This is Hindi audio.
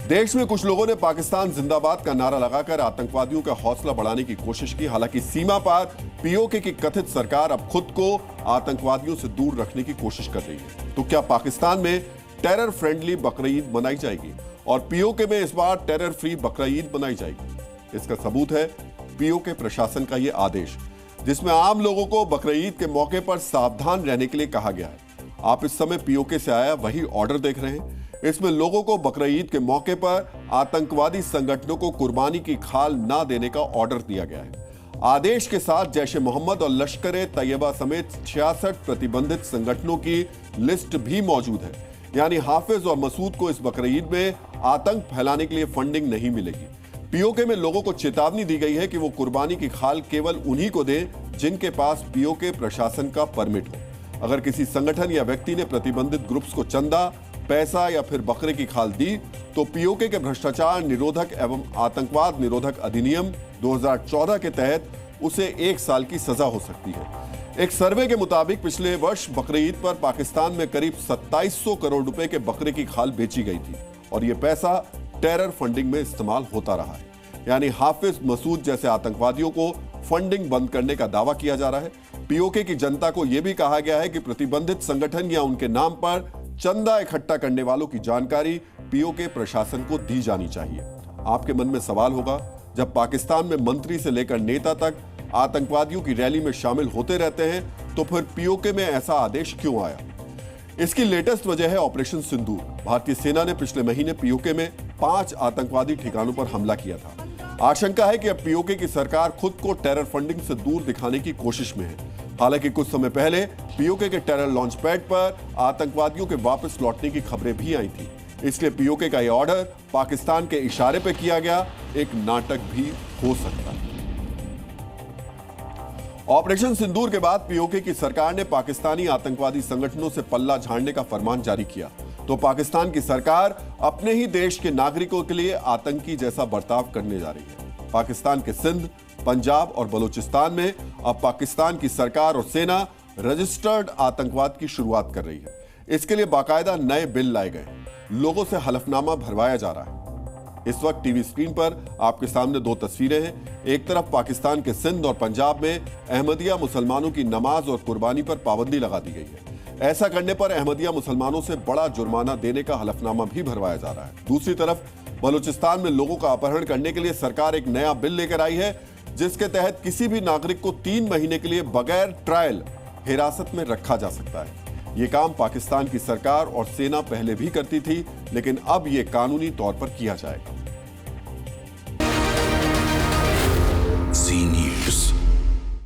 देश में कुछ लोगों ने पाकिस्तान जिंदाबाद का नारा लगाकर आतंकवादियों का हौसला बढ़ाने की कोशिश की। हालांकि सीमा पार पीओके की कथित सरकार अब खुद को आतंकवादियों से दूर रखने की कोशिश कर रही है। तो क्या पाकिस्तान में टेरर फ्रेंडली बकरीद मनाई जाएगी और पीओके में इस बार टेरर फ्री बकरीद मनाई जाएगी? इसका सबूत है पीओके प्रशासन का यह आदेश, जिसमें आम लोगों को बकरीद के मौके पर सावधान रहने के लिए कहा गया है। आप इस समय पीओके से आया वही ऑर्डर देख रहे हैं। इसमें लोगों को बकरीद के मौके पर आतंकवादी संगठनों को कुर्बानी की खाल ना देने का ऑर्डर दिया गया है। आदेश के साथ जैश-ए मोहम्मद और लश्कर-ए-तैयबा समेत 66 प्रतिबंधित संगठनों की लिस्ट भी मौजूद है। यानी हाफिज और मसूद को इस बकरीद में आतंक फैलाने के लिए फंडिंग नहीं मिलेगी। पीओके में लोगों को चेतावनी दी गई है कि वो कुर्बानी की खाल केवल उन्हीं को दें जिनके पास पीओके प्रशासन का परमिट हो। अगर किसी संगठन या व्यक्ति ने प्रतिबंधित ग्रुप्स को चंदा, पैसा या फिर बकरे की खाल दी तो पीओके के भ्रष्टाचार निरोधक एवं आतंकवाद निरोधक अधिनियम 2014 के तहत उसे 1 साल की सजा हो सकती है। एक सर्वे के मुताबिक पिछले वर्ष बकरीद पर पाकिस्तान में करीब 2700 करोड़ रुपए के बकरे की खाल बेची गई थी और यह पैसा टेरर फंडिंग में इस्तेमाल होता रहा है। यानी हाफिज, मसूद जैसे आतंकवादियों को फंडिंग बंद करने का दावा किया जा रहा है। पीओके की जनता को यह भी कहा गया है कि प्रतिबंधित संगठन या उनके नाम पर चंदा इकट्ठा करने वालों की जानकारी पीओके प्रशासन को दी जानी चाहिए। आपके मन में सवाल होगा, जब पाकिस्तान में मंत्री से लेकर नेता तक आतंकवादियों की रैली में शामिल होते रहते हैं तो फिर पीओके में ऐसा आदेश क्यों आया? इसकी लेटेस्ट वजह है ऑपरेशन सिंदूर। भारतीय सेना ने पिछले महीने पीओके में 5 आतंकवादी ठिकानों पर हमला किया था। आशंका है कि अब पीओके की सरकार खुद को टेरर फंडिंग से दूर दिखाने की कोशिश में है। हालांकि कुछ समय पहले पीओके के टेरर लॉन्च पैड पर आतंकवादियों के वापस लौटने की खबरें भी आई थी। इसलिए पीओके का यह ऑर्डर पाकिस्तान के इशारे पर किया गया एक नाटक भी हो सकता है। ऑपरेशन सिंदूर के बाद पीओके की सरकार ने पाकिस्तानी आतंकवादी संगठनों से पल्ला झाड़ने का फरमान जारी किया तो पाकिस्तान की सरकार अपने ही देश के नागरिकों के लिए आतंकी जैसा बर्ताव करने जा रही है। पाकिस्तान के सिंध, पंजाब और बलूचिस्तान में अब पाकिस्तान की सरकार और सेना रजिस्टर्ड आतंकवाद की शुरुआत कर रही है। इसके लिए बाकायदा नए बिल लाए गए, लोगों से हलफनामा भरवाया जा रहा है। इस वक्त टीवी स्क्रीन पर आपके सामने 2 तस्वीरें हैं। एक तरफ पाकिस्तान के सिंध और पंजाब में अहमदिया मुसलमानों की नमाज और कुर्बानी पर पाबंदी लगा दी गई है। ऐसा करने पर अहमदिया मुसलमानों से बड़ा जुर्माना देने का हलफनामा भी भरवाया जा रहा है। दूसरी तरफ बलूचिस्तान में लोगों का अपहरण करने के लिए सरकार एक नया बिल लेकर आई है, जिसके तहत किसी भी नागरिक को 3 महीने के लिए बगैर ट्रायल हिरासत में रखा जा सकता है। यह काम पाकिस्तान की सरकार और सेना पहले भी करती थी, लेकिन अब यह कानूनी तौर पर किया जाएगा।